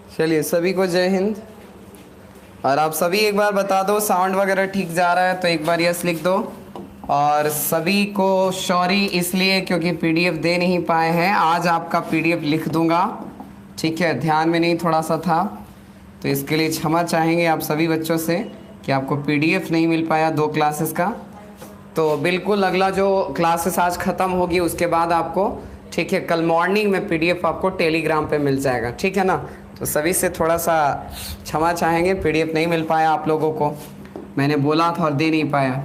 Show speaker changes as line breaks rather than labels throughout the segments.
चलिए सभी को जय हिंद। और आप सभी एक बार बता दो साउंड वगैरह ठीक जा रहा है तो एक बार यस लिख दो। और सभी को सॉरी इसलिए क्योंकि पीडीएफ दे नहीं पाए हैं, आज आपका पीडीएफ लिख दूंगा, ठीक है। ध्यान में नहीं थोड़ा सा था तो इसके लिए क्षमा चाहेंगे आप सभी बच्चों से कि आपको पीडीएफ नहीं मिल पाया 2 क्लासेस का। तो बिल्कुल अगला जो क्लासेस आज ख़त्म होगी उसके बाद आपको, ठीक है, कल मॉर्निंग में पीडीएफ आपको टेलीग्राम पे मिल जाएगा, ठीक है ना। तो सभी से थोड़ा सा क्षमा चाहेंगे, पीडीएफ नहीं मिल पाया आप लोगों को, मैंने बोला था और दे नहीं पाया।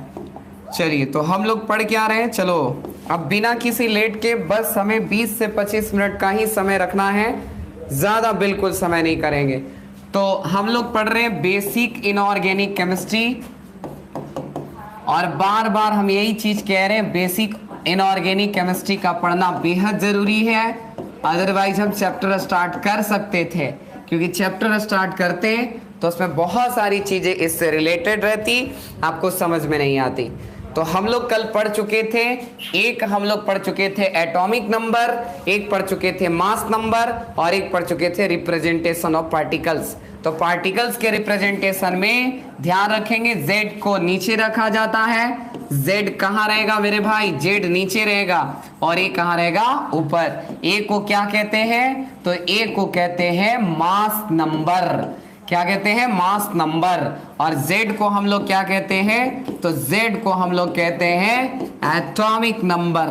चलिए तो हम लोग पढ़ के आ रहे हैं। चलो अब बिना किसी लेट के बस हमें 20 से 25 मिनट का ही समय रखना है, ज़्यादा बिल्कुल समय नहीं करेंगे। तो हम लोग पढ़ रहे हैं बेसिक इनऑर्गेनिक केमिस्ट्री, और बार बार हम यही चीज़ कह रहे हैं, बेसिक इनऑर्गेनिक केमिस्ट्री का पढ़ना बेहद ज़रूरी है। अदरवाइज हम चैप्टर स्टार्ट कर सकते थे, क्योंकि चैप्टर स्टार्ट करते तो उसमें बहुत सारी चीज़ें इससे रिलेटेड रहती, आपको समझ में नहीं आती। तो हम लोग कल पढ़ चुके थे, एक हम लोग पढ़ चुके थे एटॉमिक नंबर, एक पढ़ चुके थे मास नंबर, और एक पढ़ चुके थे रिप्रेजेंटेशन ऑफ पार्टिकल्स। तो पार्टिकल्स के रिप्रेजेंटेशन में ध्यान रखेंगे, Z को नीचे रखा जाता है। Z कहाँ रहेगा मेरे भाई? Z नीचे रहेगा, और A कहाँ रहेगा? ऊपर। A को क्या कहते हैं? तो A को कहते हैं मास नंबर। क्या कहते हैं? Mass number. और Z को हम लोग क्या कहते हैं? तो Z को हम लोग कहते हैं एटॉमिक नंबर।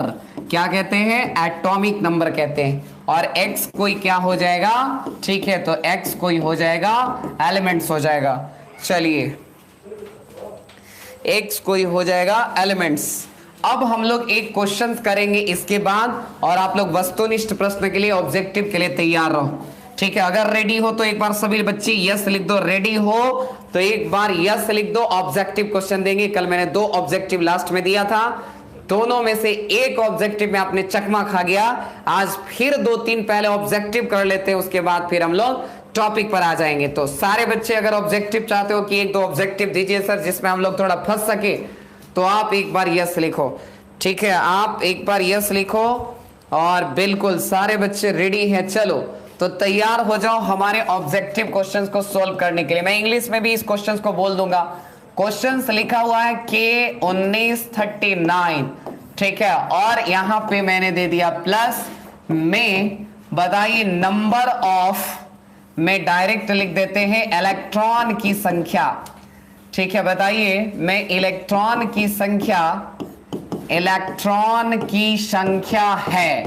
क्या कहते हैं? एटॉमिक नंबर कहते हैं। और X कोई क्या हो जाएगा? ठीक है, तो X कोई हो जाएगा एलिमेंट्स हो जाएगा। चलिए X कोई हो जाएगा एलिमेंट्स। अब हम लोग एक क्वेश्चन करेंगे इसके बाद, और आप लोग वस्तुनिष्ठ प्रश्न के लिए, ऑब्जेक्टिव के लिए तैयार रहो, ठीक है। अगर रेडी हो तो एक बार सभी बच्चे यस लिख दो, रेडी हो तो एक बार यस लिख दो। ऑब्जेक्टिव क्वेश्चन देंगे, कल मैंने 2 ऑब्जेक्टिव लास्ट में दिया था, दोनों में से एक ऑब्जेक्टिव में आपने चकमा खा गया। आज फिर 2-3 पहले ऑब्जेक्टिव कर लेते हैं, उसके बाद फिर हम लोग टॉपिक पर आ जाएंगे। तो सारे बच्चे अगर ऑब्जेक्टिव चाहते हो कि 1-2 ऑब्जेक्टिव दीजिए सर जिसमें हम लोग थोड़ा फंस सके, तो आप एक बार यस लिखो, ठीक है। आप एक बार यस लिखो, और बिल्कुल सारे बच्चे रेडी हैं। चलो तो तैयार हो जाओ हमारे ऑब्जेक्टिव क्वेश्चंस को सोल्व करने के लिए। मैं इंग्लिश में भी इस क्वेश्चंस को बोल दूंगा। क्वेश्चंस लिखा हुआ है K1939, ठीक है, और यहां पे मैंने दे दिया प्लस में। बताइए नंबर ऑफ, में डायरेक्ट लिख देते हैं इलेक्ट्रॉन की संख्या, ठीक है। बताइए मैं इलेक्ट्रॉन की संख्या, इलेक्ट्रॉन की संख्या है,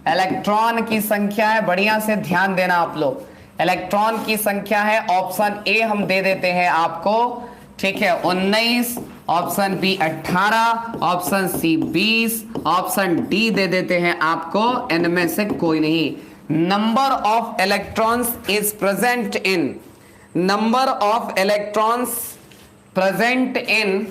इलेक्ट्रॉन की संख्या है, बढ़िया से ध्यान देना आप लोग। इलेक्ट्रॉन की संख्या है, ऑप्शन ए हम दे देते हैं आपको, ठीक है, 19, option B 18, option C 20, option D दे देते हैं आपको इनमें से कोई नहीं। Number of electrons is present in, number of electrons present in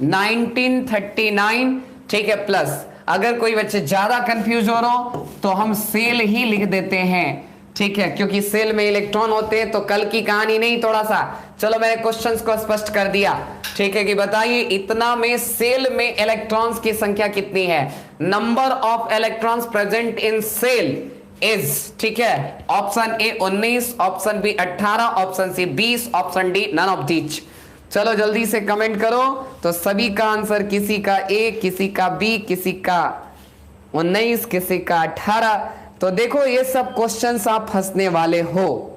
1939, ठीक है, प्लस। अगर कोई बच्चे ज्यादा कंफ्यूज हो रहा हो तो हम सेल ही लिख देते हैं, ठीक है, क्योंकि सेल में इलेक्ट्रॉन होते हैं। तो कल की कहानी नहीं, थोड़ा सा चलो मैंने क्वेश्चंस को स्पष्ट कर दिया, ठीक है, कि बताइए इतना में सेल में इलेक्ट्रॉन्स की संख्या कितनी है। Number of electrons present in cell is, ठीक है, option A 19, option B 18, option C 20, option D none of these. चलो जल्दी से कमेंट करो। तो सभी का आंसर, किसी का ए, किसी का बी, किसी का 19, किसी का 18। तो देखो ये सब क्वेश्चंस आप फंसने वाले हो,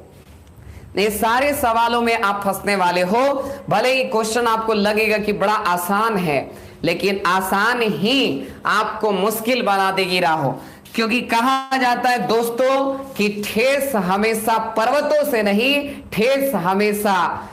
ये सारे सवालों में आप फंसने वाले हो। भले ही क्वेश्चन आपको लगेगा कि बड़ा आसान है, लेकिन आसान ही आपको मुश्किल बना देगी राहों। क्योंकि कहा जाता है दोस्तों कि ठेस हमेशा पर्वतों से नहीं, ठेस हमेशा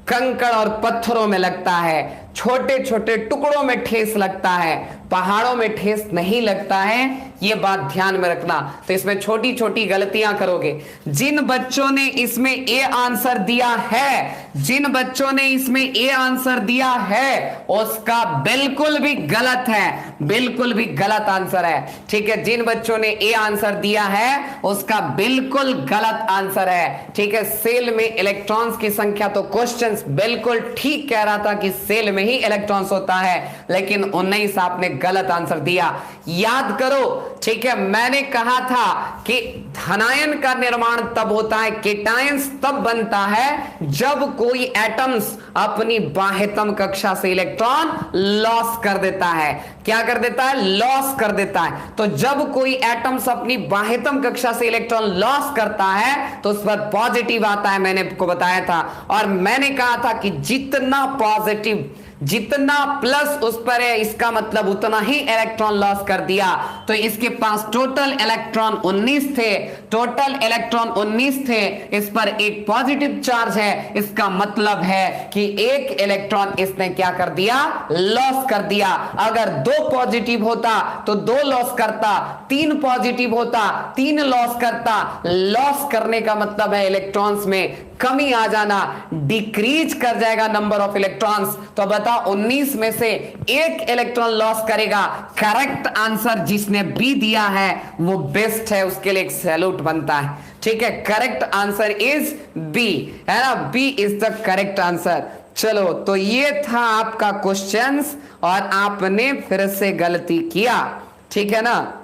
कंकड़ और पत्थरों में लगता है, छोटे छोटे टुकड़ों में ठेस लगता है, पहाड़ों में ठेस नहीं लगता है। ये बात ध्यान में रखना। तो इसमें छोटी छोटी गलतियां करोगे। जिन बच्चों ने इसमें ए आंसर दिया है, जिन बच्चों ने इसमें ए आंसर दिया है, उसका बिल्कुल भी गलत है, बिल्कुल भी गलत आंसर है, ठीक है। जिन बच्चों ने ए आंसर दिया है उसका बिल्कुल गलत आंसर है, ठीक है। सेल में इलेक्ट्रॉन्स की संख्या, तो क्वेश्चंस बिल्कुल ठीक कह रहा था कि सेल में में ही इलेक्ट्रॉन्स होता है, लेकिन 19 आपने गलत आंसर दिया। याद करो, ठीक है, मैंने कहा था कि धनायन का निर्माण तब होता है, केटायंस तब बनता है जब कोई एटम्स अपनी बाह्यतम कक्षा से इलेक्ट्रॉन लॉस कर देता है। क्या कर देता है? लॉस कर देता है। तो जब कोई एटम्स अपनी बाह्यतम कक्षा से इलेक्ट्रॉन लॉस करता है तो उस पर पॉजिटिव आता है, मैंने आपको बताया था। और मैंने कहा था कि जितना पॉजिटिव, जितना प्लस उस पर है, इसका मतलब उतना ही इलेक्ट्रॉन लॉस कर दिया। तो इसके पास टोटल इलेक्ट्रॉन 19 थे, टोटल इलेक्ट्रॉन 19 थे, इस पर एक पॉजिटिव चार्ज है, इसका मतलब है कि एक इलेक्ट्रॉन इसने क्या कर दिया? लॉस कर दिया। अगर 2 पॉजिटिव होता तो 2 लॉस करता, 3 पॉजिटिव होता 3 लॉस करता। लॉस करने का मतलब है इलेक्ट्रॉन्स में कमी आ जाना, डिक्रीज कर जाएगा नंबर ऑफ इलेक्ट्रॉन्स। तो बताओ 19 में से एक इलेक्ट्रॉन लॉस करेगा। करेक्ट आंसर जिसने बी दिया है वो बेस्ट है, उसके लिए एक सैल्यूट बनता है। ठीक है, करेक्ट आंसर इज बी, है ना? B is the correct answer. चलो, तो ये था आपका क्वेश्चंस और आपने फिर से गलती किया, ठीक है ना?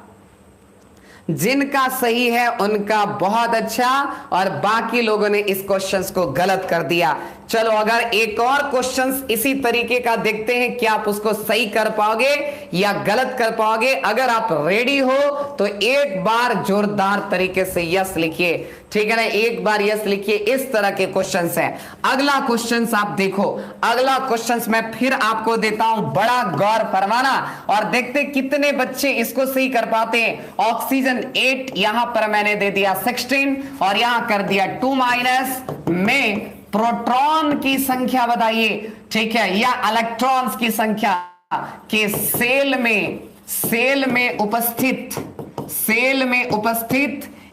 जिनका सही है उनका बहुत अच्छा, और बाकी लोगों ने इस क्वेश्चंस को गलत कर दिया। चलो, अगर एक और क्वेश्चंस इसी तरीके का देखते हैं, क्या आप उसको सही कर पाओगे या गलत कर पाओगे? अगर आप रेडी हो तो एक बार जोरदार तरीके से यस लिखिए, ठीक है ना? एक बार यस लिखिए। इस तरह के क्वेश्चंस हैं। अगला क्वेश्चंस आप देखो, अगला क्वेश्चंस मैं फिर आपको देता हूं, बड़ा गौर फरमाना और देखते कितने बच्चे इसको सही कर पाते हैं। ऑक्सीजन 8, यहां पर मैंने दे दिया 16 और यहां कर दिया 2- में प्रोटॉन की संख्या बताइए, ठीक है, या इलेक्ट्रॉन्स की संख्या के सेल में उपस्थित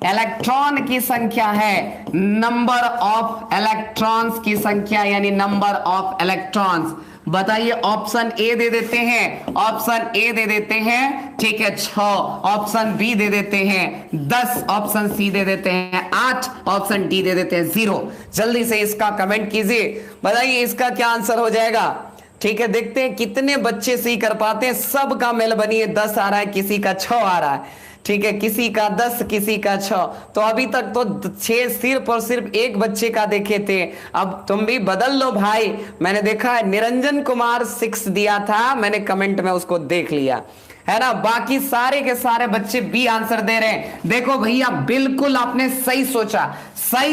इलेक्ट्रॉन की संख्या है, नंबर ऑफ इलेक्ट्रॉन्स की संख्या, यानी नंबर ऑफ इलेक्ट्रॉन्स। बताइए, ऑप्शन ए दे देते हैं, ऑप्शन ए दे देते हैं, ठीक है, 6, ऑप्शन बी दे देते हैं 10, ऑप्शन सी दे देते हैं 8, ऑप्शन डी दे देते हैं 0। जल्दी से इसका कमेंट कीजिए, बताइए इसका क्या आंसर हो जाएगा। ठीक है, देखते हैं कितने बच्चे सही कर पाते हैं। सबका मेल बनिए, 10 आ रहा है, किसी का 6 आ रहा है, ठीक है, किसी का 10, किसी का 6। तो अभी तक तो 6 सिर्फ और सिर्फ एक बच्चे का देखे थे, अब तुम भी बदल लो भाई। मैंने देखा है निरंजन कुमार 6 दिया था, मैंने कमेंट में उसको देख लिया, है ना? बाकी सारे के सारे बच्चे बी आंसर दे रहे हैं। देखो भैया, बिल्कुल आपने सही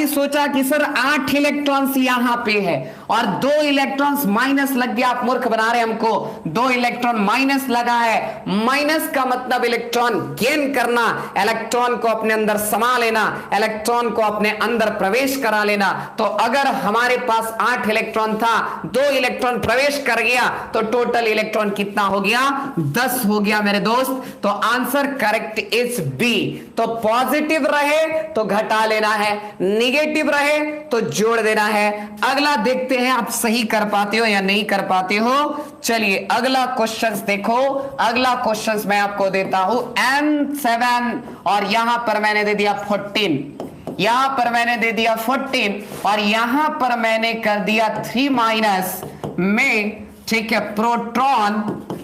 सोचा कि सर 8 इलेक्ट्रॉन्स यहां पे है और 2 इलेक्ट्रॉन्स माइनस लग गया। आप मूर्ख बना रहे हैं हमको, 2 इलेक्ट्रॉन माइनस लगा है। माइनस का मतलब इलेक्ट्रॉन गेन करना, इलेक्ट्रॉन को अपने अंदर समा लेना, इलेक्ट्रॉन को अपने अंदर प्रवेश करा लेना। तो अगर हमारे पास 8 इलेक्ट्रॉन था, 2 इलेक्ट्रॉन प्रवेश कर गया, तो टोटल इलेक्ट्रॉन कितना हो गया? 10 हो गया मेरे दोस्त। तो आंसर करेक्ट इज बी। तो पॉजिटिव रहे तो घटा लेना है, निगेटिव रहे तो जोड़ देना है। अगला देखते हैं आप सही कर पाते हो या नहीं कर पाते हो। चलिए अगला क्वेश्चंस देखो। अगला क्वेश्चंस मैं आपको देता हूं N7 और यहां पर मैंने दे दिया 14, यहां पर मैंने दे दिया 14 और यहां पर मैंने कर दिया 3- में, ठीक है,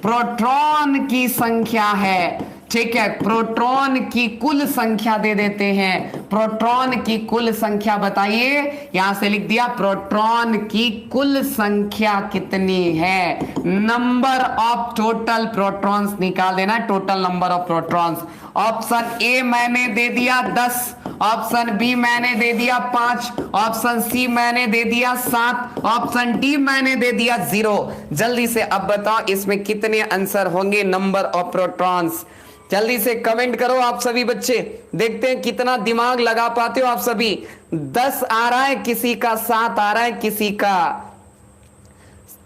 प्रोटॉन की संख्या है, ठीक है, प्रोटॉन की कुल संख्या दे देते हैं। प्रोटॉन की कुल संख्या बताइए, यहां से लिख दिया प्रोटॉन की कुल संख्या कितनी है। नंबर ऑफ टोटल प्रोटॉन्स निकाल देना, total number of protons. Option A मैंने दे दिया 10, ऑप्शन बी मैंने दे दिया 5, ऑप्शन सी मैंने दे दिया 7, ऑप्शन डी मैंने दे दिया 0। जल्दी से अब बताओ इसमें कितने आंसर होंगे नंबर ऑफ प्रोटॉन्स। जल्दी से कमेंट करो आप सभी बच्चे, देखते हैं कितना दिमाग लगा पाते हो आप सभी। 10 आ रहा है, किसी का 7 आ रहा है, किसी का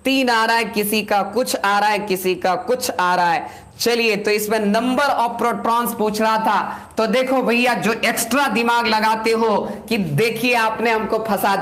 3 आ रहा है, किसी का कुछ आ रहा है, किसी का कुछ आ रहा है। चलिए, तो इसमें नंबर ऑफ प्रोटॉन्स पूछ रहा था। तो देखो भैया, जो एक्स्ट्रा दिमाग लगाते हो कि देखिए आपने हमको फंसा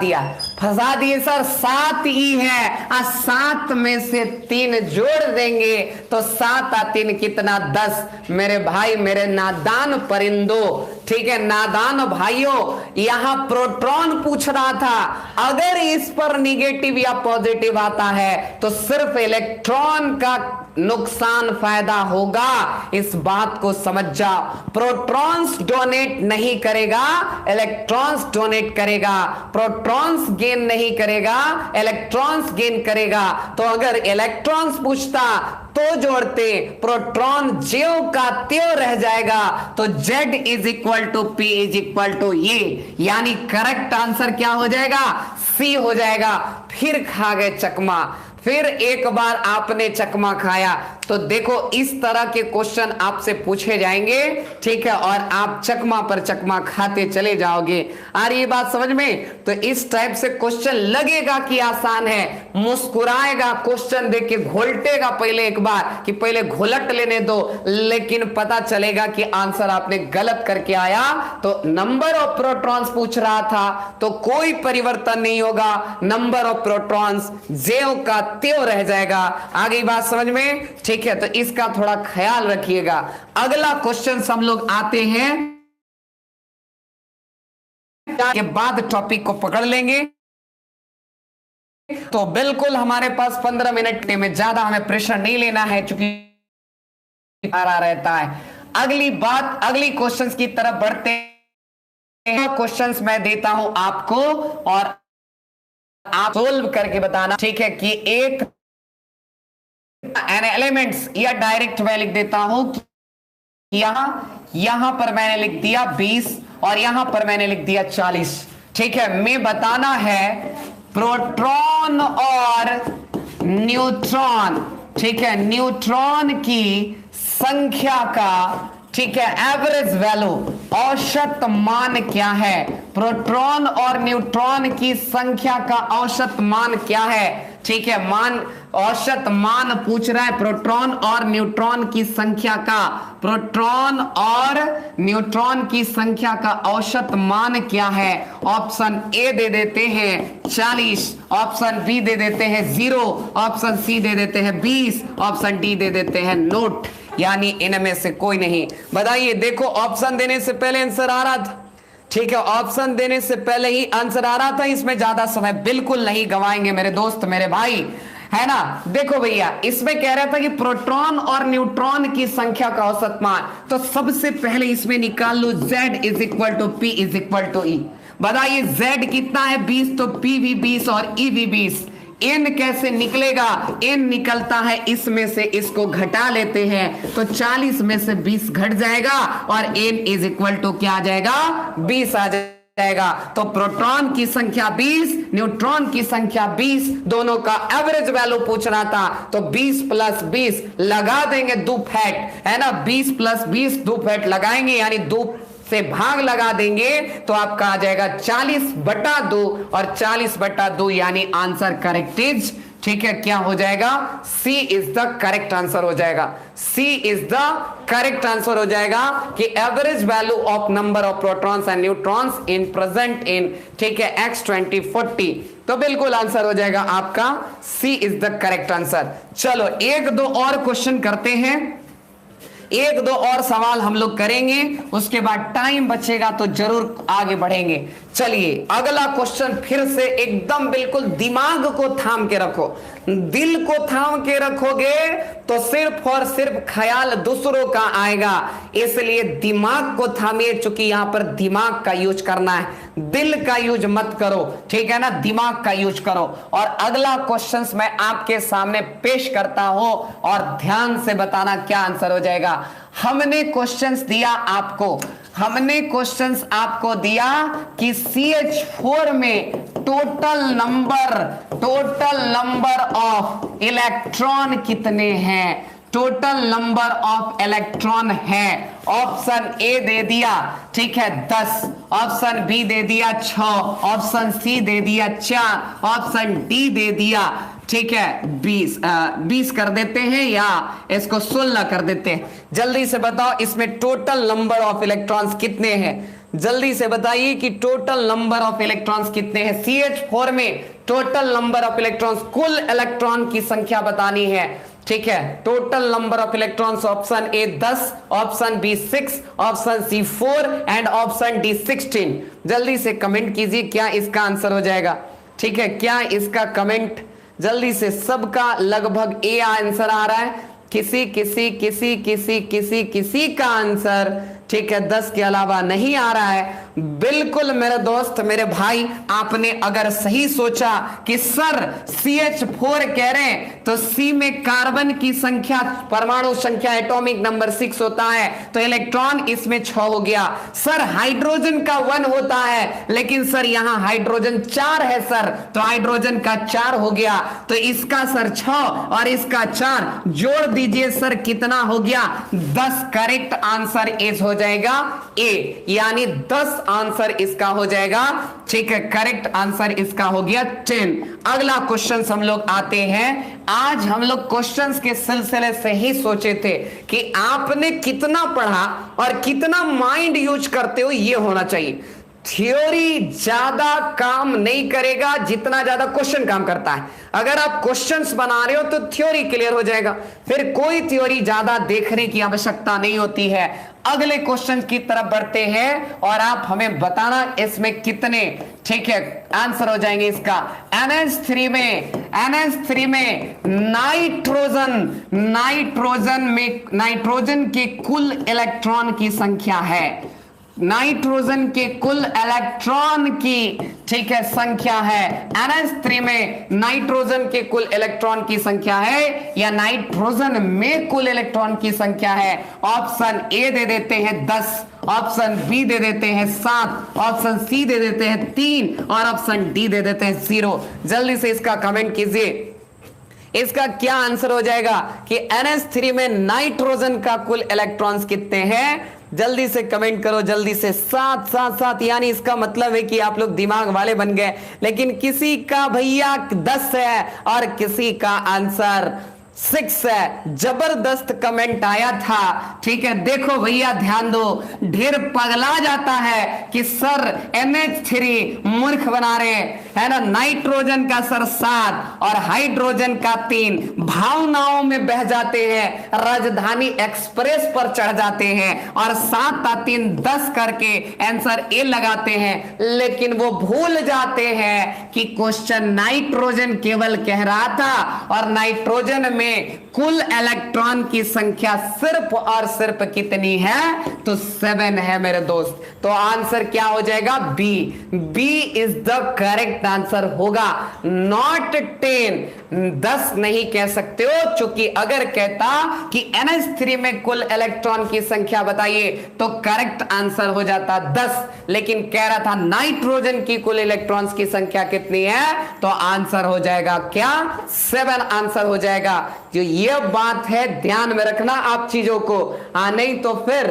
फंसा दिए सर, 7 ई है, 7 में से 3 जोड़ देंगे तो 7 और 3 कितना, 10। मेरे भाई, मेरे नादान परिंदो, ठीक है, नादान भाइयों, यहां प्रोटॉन पूछ रहा था। अगर इस पर निगेटिव या पॉजिटिव आता है तो सिर्फ इलेक्ट्रॉन का नुकसान फायदा होगा, इस बात को समझ जाओ। प्रोटॉन्स डोनेट नहीं करेगा, इलेक्ट्रॉन्स डोनेट करेगा। प्रोटॉन्स गेन नहीं करेगा, इलेक्ट्रॉन्स गेन करेगा। तो अगर इलेक्ट्रॉन्स पूछता तो जोड़ते, प्रोटॉन ज्यों का त्यों रह जाएगा। तो Z is equal to P is equal to ये, यानी करेक्ट आंसर क्या हो जाएगा, C हो जाएगा। फिर खा गए चकमा। फिर एक बार आपने चकमा खाया तो देखो इस तरह के क्वेश्चन आपसे पूछे जाएंगे, ठीक है, और आप चकमा पर चकमा खाते चले जाओगे। आ रही बात समझ में? तो इस टाइप से क्वेश्चन लगेगा कि आसान है, मुस्कुराएगा क्वेश्चन देख के, घोलटेगा पहले एक बार कि पहले घोलट लेने दो, लेकिन पता चलेगा कि आंसर आपने गलत करके आया। तो नंबर ऑफ प्रोटॉन्स पूछ रहा था तो कोई परिवर्तन नहीं होगा, नंबर ऑफ प्रोटॉन्स ज्यों का त्यों रह जाएगा। आगे बात समझ में? ठीक है, तो इसका थोड़ा ख्याल रखिएगा। अगला क्वेश्चन हम लोग आते हैं के बाद टॉपिक को पकड़ लेंगे। तो बिल्कुल हमारे पास 15 मिनट में, ज्यादा हमें प्रेशर नहीं लेना है चूंकि आ रहा रहता है। अगली बात, अगली क्वेश्चंस की तरफ बढ़ते हैं। क्वेश्चंस मैं देता हूं आपको और आप सोल्व करके बताना, ठीक है, कि एक एलिमेंट्स, या डायरेक्ट मैं लिख देता हूं, यहां पर मैंने लिख दिया 20 और यहां पर मैंने लिख दिया 40, ठीक है। मैं बताना है प्रोटॉन और न्यूट्रॉन, ठीक है, न्यूट्रॉन की संख्या का, ठीक है, एवरेज वैल्यू, औसत मान क्या है। प्रोटॉन और न्यूट्रॉन की संख्या का औसत मान क्या है, ठीक है, मान, औसत मान पूछ रहा है प्रोटॉन और न्यूट्रॉन की संख्या का। प्रोटॉन और न्यूट्रॉन की संख्या का औसत मान क्या है। ऑप्शन ए दे देते हैं 40, ऑप्शन बी दे देते हैं 0, ऑप्शन सी दे देते हैं 20, ऑप्शन डी दे देते हैं नोट, यानी इनमें से कोई नहीं। बताइए, देखो ऑप्शन देने से पहले आंसर आ रहा था, ठीक है, ऑप्शन देने से पहले ही आंसर आ रहा था। इसमें ज्यादा समय बिल्कुल नहीं गवाएंगे मेरे दोस्त, मेरे भाई, है ना। देखो भैया, इसमें कह रहा था कि प्रोटॉन और न्यूट्रॉन की संख्या का औसत मान, तो सबसे पहले इसमें निकाल लो Z is equal to P is equal to E। बताइए Z कितना है, 20, तो P भी 20 और E भी 20। n कैसे निकलेगा, n निकलता है इसमें से, इसको घटा लेते हैं तो 40 में से 20 घट जाएगा और n इज इक्वल टू क्या आ जाएगा, 20 आ जाएगा। तो प्रोटॉन की संख्या 20, न्यूट्रॉन की संख्या 20, दोनों का एवरेज वैल्यू पूछ रहा था। तो 20 प्लस 20 लगा देंगे, दो फैक्ट है ना, 20 प्लस 20 दो फैक्ट लगाएंगे, यानी 2 से भाग लगा देंगे तो आपका आ जाएगा 40/2 और 40/2 यानी आंसर करेक्ट इज, ठीक है, क्या हो जाएगा, सी इज द करेक्ट आंसर हो जाएगा। सी इज द करेक्ट आंसर हो जाएगा कि average value of number of protons and neutrons in present in, ठीक है, x20 40। तो बिल्कुल आंसर हो जाएगा आपका सी इज द करेक्ट आंसर। चलो एक दो और क्वेश्चन करते हैं, एक दो और सवाल हम लोग करेंगे, उसके बाद टाइम बचेगा तो जरूर आगे बढ़ेंगे। चलिए अगला क्वेश्चन फिर से एकदम बिल्कुल दिमाग को थाम के रखो, दिल को थाम के रखोगे तो सिर्फ और सिर्फ ख्याल दूसरों का आएगा, इसलिए दिमाग को थामिए, चूंकि यहां पर दिमाग का यूज करना है, दिल का यूज मत करो, ठीक है ना, दिमाग का यूज करो। और अगला क्वेश्चन मैं आपके सामने पेश करता हूं और ध्यान से बताना क्या आंसर हो जाएगा। हमने क्वेश्चंस दिया आपको, हमने क्वेश्चंस आपको दिया कि CH4 में टोटल नंबर ऑफ इलेक्ट्रॉन कितने हैं, टोटल नंबर ऑफ इलेक्ट्रॉन है। ऑप्शन ए दे दिया, ठीक है, 10, ऑप्शन बी दे दिया 6, ऑप्शन सी दे दिया 4, ऑप्शन डी दे दिया, ठीक है, 20 कर देते हैं या इसको 16 कर देते हैं। जल्दी से बताओ इसमें टोटल नंबर ऑफ इलेक्ट्रॉन्स कितने हैं। जल्दी से बताइए कि टोटल नंबर ऑफ इलेक्ट्रॉन्स कितने हैं। CH4 में टोटल नंबर ऑफ इलेक्ट्रॉन्स, कुल इलेक्ट्रॉन की संख्या बतानी है। ठीक है, total number of electrons, option A 10, option B 6, option C 4 and option D 16। जल्दी से कमेंट कीजिए क्या इसका आंसर हो जाएगा। ठीक है, क्या इसका कमेंट जल्दी से, सबका लगभग ए आंसर आ रहा है, किसी किसी किसी किसी किसी किसी का आंसर ठीक है 10 के अलावा नहीं आ रहा है। बिल्कुल मेरे दोस्त, मेरे भाई, आपने अगर सही सोचा कि सर CH4 कह रहे हैं तो C में कार्बन की संख्या, परमाणु संख्या, एटॉमिक नंबर 6 होता है, तो इलेक्ट्रॉन इसमें 6 हो गया। सर हाइड्रोजन का 1 होता है, लेकिन सर यहां हाइड्रोजन 4 है सर, तो हाइड्रोजन का 4 हो गया, तो इसका सर 6 और इसका 4 जोड़ दीजिए सर, कितना हो गया 10। करेक्ट आंसर इज हो जाएगा ए, यानी 10 आंसर इसका हो जाएगा। ठीक है, करेक्ट आंसर इसका हो गया 10। अगला क्वेश्चन हम लोग आते हैं। आज हम लोग क्वेश्चंस के सिलसिले से ही सोचे थे कि आपने कितना पढ़ा और कितना माइंड यूज करते हो, ये होना चाहिए। थ्योरी ज्यादा काम नहीं करेगा जितना ज्यादा क्वेश्चन काम करता है। अगर आप क्वेश्चंस बना रहे हो तो थ्योरी क्लियर हो जाएगा, फिर कोई थ्योरी ज्यादा देखने की आवश्यकता नहीं होती है। अगले क्वेश्चन की तरफ बढ़ते हैं और आप हमें बताना इसमें कितने ठीक है आंसर हो जाएंगे इसका। NH3 में नाइट्रोजन के कुल इलेक्ट्रॉन की संख्या है, नाइट्रोजन के कुल इलेक्ट्रॉन की ठीक है संख्या है। NH3 में नाइट्रोजन के कुल इलेक्ट्रॉन की संख्या है या नाइट्रोजन में कुल इलेक्ट्रॉन की संख्या है। ऑप्शन ए दे देते हैं 10, ऑप्शन बी दे देते हैं 7, ऑप्शन सी दे देते हैं 3 और ऑप्शन डी दे देते हैं 0। जल्दी से इसका कमेंट कीजिए, इसका क्या आंसर हो जाएगा कि NH3 में नाइट्रोजन का कुल इलेक्ट्रॉन्स कितने हैं। जल्दी से कमेंट करो, जल्दी से 7 7 7, यानी इसका मतलब है कि आप लोग दिमाग वाले बन गए। लेकिन किसी का भैया 10 है और किसी का आंसर 6 है। जबरदस्त कमेंट आया था। ठीक है, देखो भैया ध्यान दो, ढेर पगला जाता है कि सर NH3 मूर्ख बना रहे है ना, नाइट्रोजन का सर 7 और हाइड्रोजन का 3, भावनाओं में बह जाते हैं, राजधानी एक्सप्रेस पर चढ़ जाते हैं और 7 और 3 10 करके आंसर ए लगाते हैं। लेकिन वो भूल जाते हैं कि क्वेश्चन नाइट्रोजन केवल कह रहा था और नाइट्रोजन में कुल इलेक्ट्रॉन की संख्या सिर्फ और सिर्फ कितनी है, तो 7 है मेरे दोस्त। तो आंसर क्या हो जाएगा, B is the correct answer होगा, नॉट 10। 10 नहीं कह सकते हो, चूंकि अगर कहता कि NH3 में कुल इलेक्ट्रॉन की संख्या बताइए तो करेक्ट आंसर हो जाता 10, लेकिन कह रहा था नाइट्रोजन की कुल इलेक्ट्रॉन्स की संख्या कितनी है, तो आंसर हो जाएगा क्या, 7 आंसर हो जाएगा। जो ये बात है ध्यान में रखना आप चीजों को, नहीं तो फिर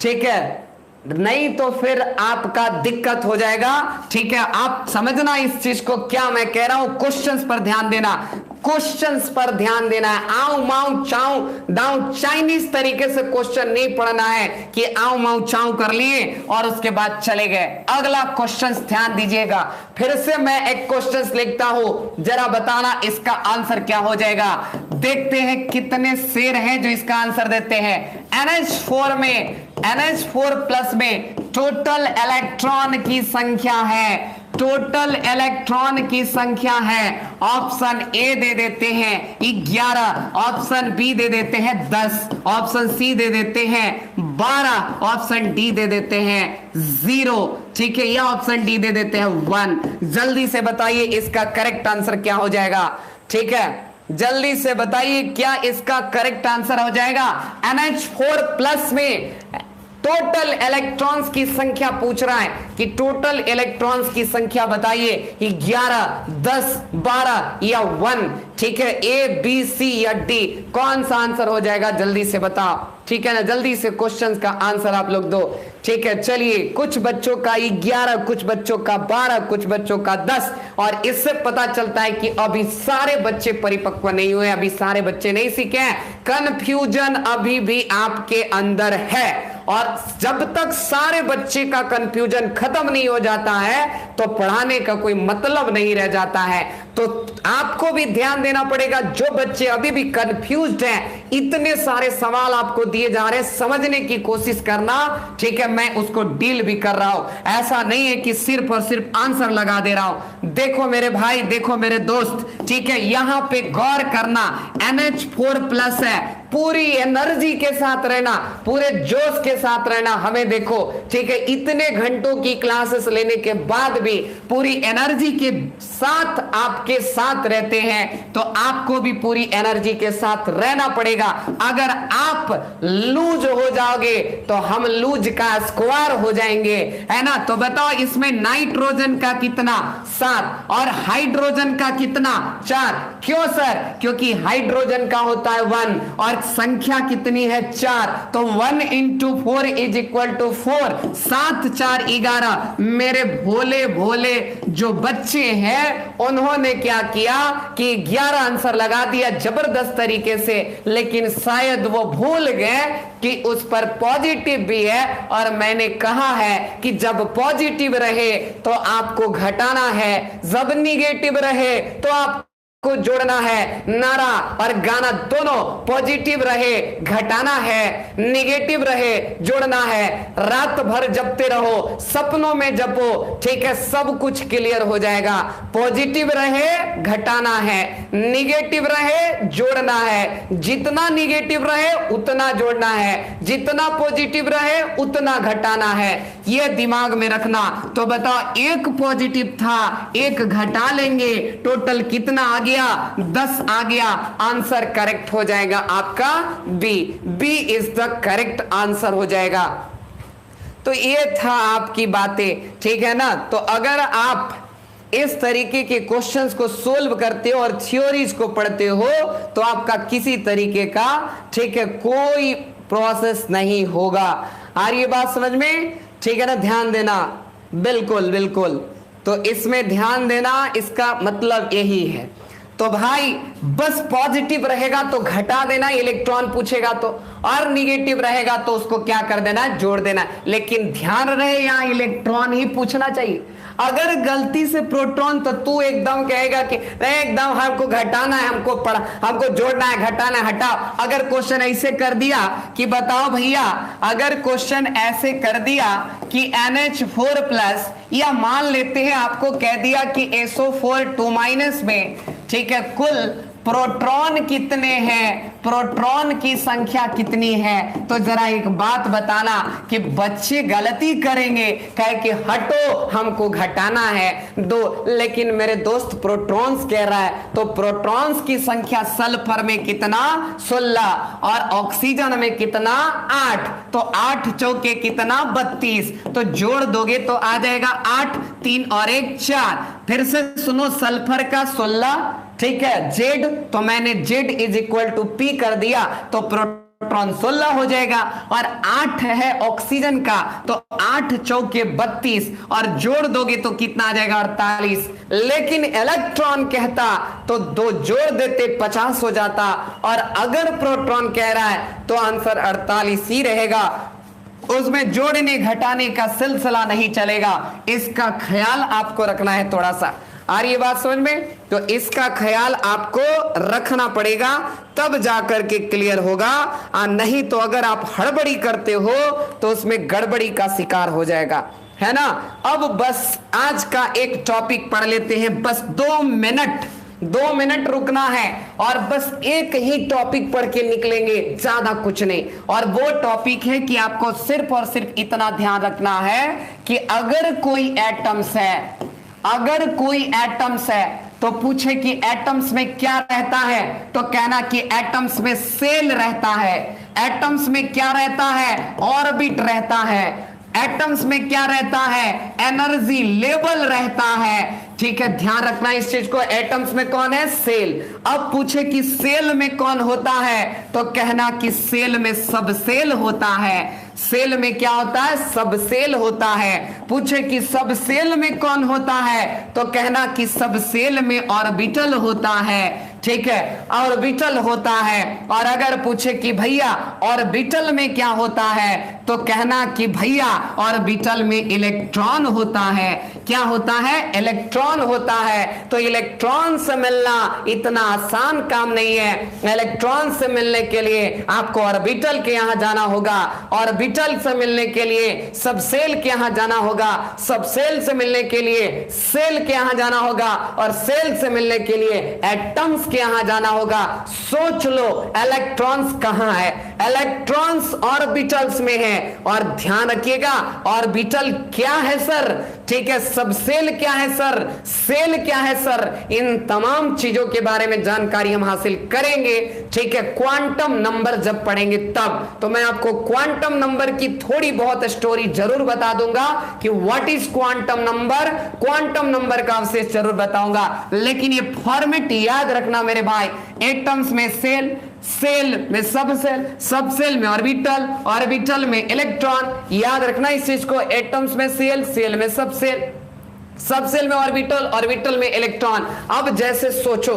ठीक है, नहीं तो फिर आपका दिक्कत हो जाएगा। ठीक है, आप समझना इस चीज को, क्या मैं कह रहा हूं, क्वेश्चंस पर ध्यान देना, क्वेश्चंस पर ध्यान देना है। आऊ माऊ चाऊ दाऊ चाइनीज तरीके से क्वेश्चन नहीं पढ़ना है कि आऊ माऊ चाऊ कर लिए और उसके बाद चले गए। अगला क्वेश्चन ध्यान दीजिएगा, फिर से मैं एक क्वेश्चन लिखता हूं, जरा बताना इसका आंसर क्या हो जाएगा। देखते हैं कितने शेर हैं जो इसका आंसर देते हैं। NH4 प्लस में टोटल इलेक्ट्रॉन की संख्या है, टोटल इलेक्ट्रॉन की संख्या है। ऑप्शन ए दे देते हैं 11, ऑप्शन बी दे देते हैं 10, ऑप्शन सी दे देते हैं 12, ऑप्शन डी दे देते हैं 0। ठीक है, या ऑप्शन डी दे देते हैं 1। जल्दी से बताइए इसका करेक्ट आंसर क्या हो जाएगा। ठीक है, जल्दी से बताइए क्या इसका करेक्ट आंसर हो जाएगा। NH4 प्लस में टोटल इलेक्ट्रॉन्स की संख्या पूछ रहा है कि टोटल इलेक्ट्रॉन्स की संख्या बताइए, 11, 10, 12 या 1। ठीक है, ए बी सी या डी, कौन सा आंसर हो जाएगा, जल्दी से बताओ। ठीक है ना, जल्दी से क्वेश्चंस का आंसर आप लोग दो। ठीक है, चलिए, कुछ बच्चों का 11, कुछ बच्चों का 12, कुछ बच्चों का 10, और इससे पता चलता है कि अभी सारे बच्चे परिपक्व नहीं हुए, अभी सारे बच्चे नहीं सीखे हैं, कंफ्यूजन अभी भी आपके अंदर है। और जब तक सारे बच्चे का कंफ्यूजन खत्म नहीं हो जाता है तो पढ़ाने का कोई मतलब नहीं रह जाता है। तो आपको भी ध्यान देना पड़ेगा, जो बच्चे अभी भी कंफ्यूज्ड हैं, इतने सारे सवाल आपको दिए जा रहे हैं, समझने की कोशिश करना, ठीक है। मैं उसको डील भी कर रहा हूं, ऐसा नहीं है कि सिर्फ और सिर्फ आंसर लगा दे रहा हूं। देखो मेरे भाई, देखो मेरे दोस्त, ठीक है, यहां पे गौर करना, NH4+ है, पूरी एनर्जी के साथ रहना, पूरे जोश के साथ रहना। हमें देखो, ठीक है, इतने घंटों की क्लासेस लेने के बाद भी पूरी एनर्जी के साथ आपके साथ रहते हैं, तो आपको भी पूरी एनर्जी के साथ रहना पड़ेगा। अगर आप लूज हो जाओगे तो हम लूज का स्क्वायर हो जाएंगे, है ना। तो बताओ इसमें नाइट्रोजन का कितना? 7 और हाइड्रोजन का कितना? 4। क्यों सर? क्योंकि हाइड्रोजन का होता है 1 और संख्या कितनी है? 4। तो 1 × 4 = 4। 7 4 11। मेरे भोले भोले जो बच्चे हैं उन्होंने क्या किया कि 11 आंसर लगा दिया जबरदस्त तरीके से, लेकिन शायद वो भूल गए कि उस पर पॉजिटिव भी है। और मैंने कहा है कि जब पॉजिटिव रहे तो आपको घटाना है, जब निगेटिव रहे तो आप को जोड़ना है। नारा और गाना दोनों पॉजिटिव रहे घटाना है, निगेटिव रहे जोड़ना है। रात भर जपते रहो, सपनों में जपो, ठीक है, सब कुछ क्लियर हो जाएगा। पॉजिटिव रहे घटाना है, निगेटिव रहे जोड़ना है। जितना निगेटिव रहे उतना जोड़ना है, जितना पॉजिटिव रहे उतना घटाना है। यह दिमाग में रखना। तो बताओ, एक पॉजिटिव था, एक घटा लेंगे, टोटल कितना आ गया? 10 आ गया। आंसर करेक्ट हो जाएगा आपका B is the correct answer हो जाएगा। तो ये था आपकी बातें, ठीक है ना। तो अगर आप इस तरीके के क्वेश्चंस को सोल्व करते हो और थ्योरीज को पढ़ते हो तो आपका किसी तरीके का, ठीक है, कोई प्रोसेस नहीं होगा। आ रही है बात समझ में? ठीक है ना, ध्यान देना, बिल्कुल बिल्कुल। तो इसमें ध्यान देना, इसका मतलब यही है। तो भाई बस पॉजिटिव रहेगा तो घटा देना, इलेक्ट्रॉन पूछेगा तो, और निगेटिव रहेगा तो उसको क्या कर देना? जोड़ देना। लेकिन ध्यान रहे यहां इलेक्ट्रॉन ही पूछना चाहिए। अगर गलती से प्रोटॉन, तो तू एकदम कहेगा कि नहीं, एकदम हमको घटाना है, हमको जोड़ना है, घटाना है, हटाओ। अगर क्वेश्चन ऐसे कर दिया कि बताओ भैया, अगर क्वेश्चन ऐसे कर दिया कि NH4+, या मान लेते हैं आपको कह दिया कि SO4 2- में, ठीक है, कुल प्रोटॉन कितने हैं, प्रोटॉन की संख्या कितनी है, तो जरा एक बात बताना कि बच्चे गलती करेंगे, कहे कि हटो हमको घटाना है 2, लेकिन मेरे दोस्त प्रोटॉन्स कह रहा है, तो प्रोटॉन्स की संख्या सल्फर में कितना? 16 और ऑक्सीजन में कितना? 8। तो 8 चौके कितना? 32। तो जोड़ दोगे तो आ जाएगा 8, 3 और 1 4। फिर से सुनो, सल्फर का 16, ठीक है, जेड, तो मैंने जेड = P कर दिया, तो प्रोटॉन 16 हो जाएगा। और 8 है ऑक्सीजन का, तो 8 चौके 32 और जोड़ दोगे तो कितना आ जाएगा? 48। लेकिन इलेक्ट्रॉन कहता तो 2 जोड़ देते 50 हो जाता, और अगर प्रोटॉन कह रहा है तो आंसर 48 ही रहेगा, उसमें जोड़ने घटाने का सिलसिला नहीं चलेगा। इसका ख्याल आपको रखना है थोड़ा सा। आ रही है बात समझ में? तो इसका ख्याल आपको रखना पड़ेगा, तब जाकर के क्लियर होगा। नहीं तो अगर आप हड़बड़ी करते हो तो उसमें गड़बड़ी का शिकार हो जाएगा, है ना। अब बस आज का एक टॉपिक पढ़ लेते हैं, बस 2 मिनट रुकना है और बस एक ही टॉपिक पढ़ के निकलेंगे, ज्यादा कुछ नहीं। और वो टॉपिक है कि आपको सिर्फ और सिर्फ इतना ध्यान रखना है कि अगर कोई एटम्स है तो पूछे कि एटम्स में क्या रहता है, तो कहना कि एटम्स में सेल रहता है। एटम्स में क्या रहता है? ऑर्बिट रहता है। एटम्स में क्या रहता है? एनर्जी लेवल रहता है। ठीक है, ध्यान रखना इस चीज को। एटम्स में कौन है? सेल। अब पूछे कि सेल में कौन होता है, तो कहना कि सेल में सब सेल होता है। सेल में क्या होता है? सब सेल होता है। पूछे कि सब सेल में कौन होता है, तो कहना कि सब सेल में ऑर्बिटल होता है। ठीक है, ऑर्बिटल होता है। और अगर पूछे कि भैया ऑर्बिटल में क्या होता है, तो कहना कि भैया ऑर्बिटल में इलेक्ट्रॉन होता है। क्या होता है? इलेक्ट्रॉन होता है। तो इलेक्ट्रॉन से मिलना इतना आसान काम नहीं है। इलेक्ट्रॉन से मिलने के लिए आपको ऑर्बिटल के यहां जाना होगा, ऑर्बिटल से मिलने के लिए सबसेल के यहां जाना होगा, सबसेल से मिलने के लिए सेल के यहां जाना होगा, और सेल से मिलने के लिए एटम्स के यहां जाना होगा। सोच लो इलेक्ट्रॉन्स कहां है? इलेक्ट्रॉन्स ऑर्बिटल्स में है। और ध्यान रखिएगा ऑर्बिटल क्या है सर? ठीक है, सबसेल क्या है सर? सेल क्या है सर? इन तमाम चीजों के बारे में जानकारी हम हासिल करेंगे। ठीक है, क्वांटम नंबर जब पढ़ेंगे तब। तो मैं आपको क्वांटम नंबर की थोड़ी बहुत स्टोरी जरूर बता दूंगा कि what is quantum number, quantum number का अवशेष जरूर बताऊंगा। लेकिन ये फॉर्मेट याद रखना मेरे भाई, एटम्स में सेल, सेल में सबसेल, सबसेल में ऑर्बिटल, ऑर्बिटल में इलेक्ट्रॉन। याद रखना इस चीज को, एटम्स में सेल, सेल में सबसेल, सबसेल में ऑर्बिटल, ऑर्बिटल में इलेक्ट्रॉन। अब जैसे सोचो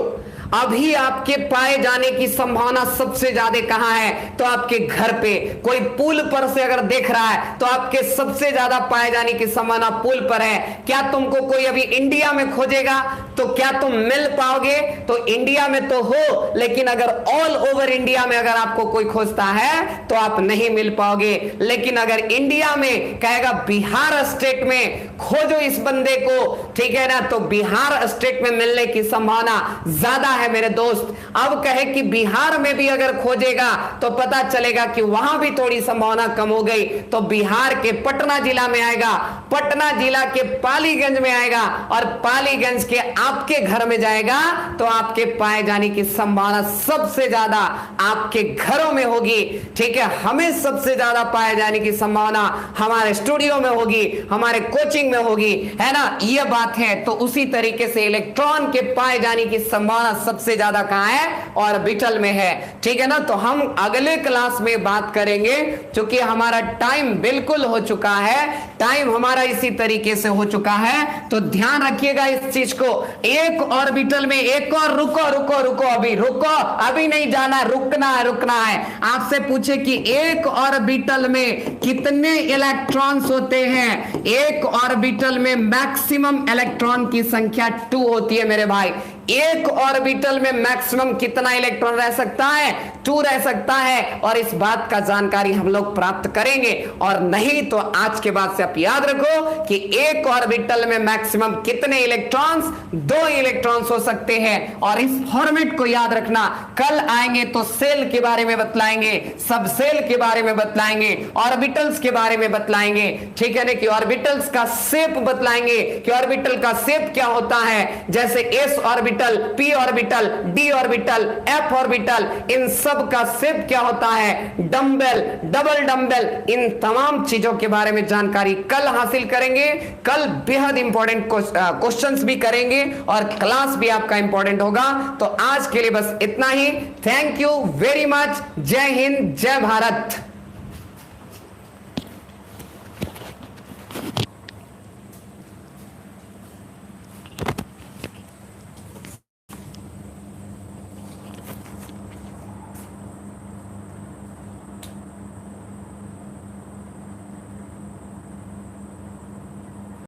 अभी आपके पाए जाने की संभावना सबसे ज्यादा कहां है? तो आपके घर पे कोई पुल पर से अगर देख रहा है तो आपके सबसे ज्यादा पाए जाने की संभावना पुल पर है। क्या तुमको कोई अभी इंडिया में खोजेगा तो क्या तुम मिल पाओगे? तो इंडिया में तो हो, लेकिन अगर ऑल ओवर इंडिया में अगर आपको कोई खोजता है तो आप नहीं मिल पाओगे। लेकिन अगर इंडिया में कहेगा बिहार स्टेट में खोजो इस बंदे को, ठीक है ना, तो बिहार स्टेट में मिलने की संभावना ज्यादा है मेरे दोस्त। अब कहे कि बिहार में भी अगर खोजेगा तो पता चलेगा कि वहां भी थोड़ी संभावना कम हो गई, तो बिहार के पटना जिला में आएगा, पटना जिला के पालीगंज में आएगा, और पालीगंज के आपके घर में जाएगा तो आपके पाए जाने की संभावना सबसे ज्यादा आपके घरों में होगी। ठीक है, हमें सबसे ज्यादा पाए जाने की संभावना हमारे स्टूडियो में होगी, हमारे कोचिंग में होगी, है ना, यह बात है। तो उसी तरीके से इलेक्ट्रॉन के पाए जाने की संभावना सबसे ज्यादा कहां है? ऑर्बिटल में है। ठीक है ना, तो हम अगले क्लास में बात करेंगे, क्योंकि हमारा टाइम बिल्कुल हो चुका है, टाइम हमारा इसी तरीके से हो चुका है। तो ध्यान रखिएगा इस चीज को। एक ऑर्बिटल में एक और, रुको रुको रुको, अभी रुको, अभी नहीं जाना, रुकना है, रुकना है। आपसे पूछे कि एक ऑर्बिटल में कितने इलेक्ट्रॉन्स होते हैं? एक ऑर्बिटल में मैक्सिमम इलेक्ट्रॉन की संख्या 2 होती है मेरे भाई। एक ऑर्बिटल में मैक्सिमम कितना इलेक्ट्रॉन रह सकता है? 2 रह सकता है। और इस बात का जानकारी हम लोग प्राप्त करेंगे, और नहीं तो आज के बाद से आप याद रखो कि एक ऑर्बिटल में मैक्सिमम कितने इलेक्ट्रॉन्स? 2 इलेक्ट्रॉन्स हो सकते हैं। और इस फॉर्मेट को याद रखना, कल आएंगे तो सेल के बारे में बतलाएंगे, सबसेल के बारे में बतलाएंगे, ऑर्बिटल्स के बारे में बतलाएंगे। ठीक है ना, कि ऑर्बिटल्स का शेप बतलाएंगे कि ऑर्बिटल का शेप क्या होता है, जैसे S orbital, P orbital, D orbital, F orbital, इन सब का शेप क्या होता है, डंबल, डबल डंबल, इन तमाम चीजों के बारे में जानकारी कल हासिल करेंगे। कल बेहद इंपॉर्टेंट क्वेश्चंस भी करेंगे और क्लास भी आपका इंपॉर्टेंट होगा। तो आज के लिए बस इतना ही। Thank you very much. जय हिंद, जय भारत।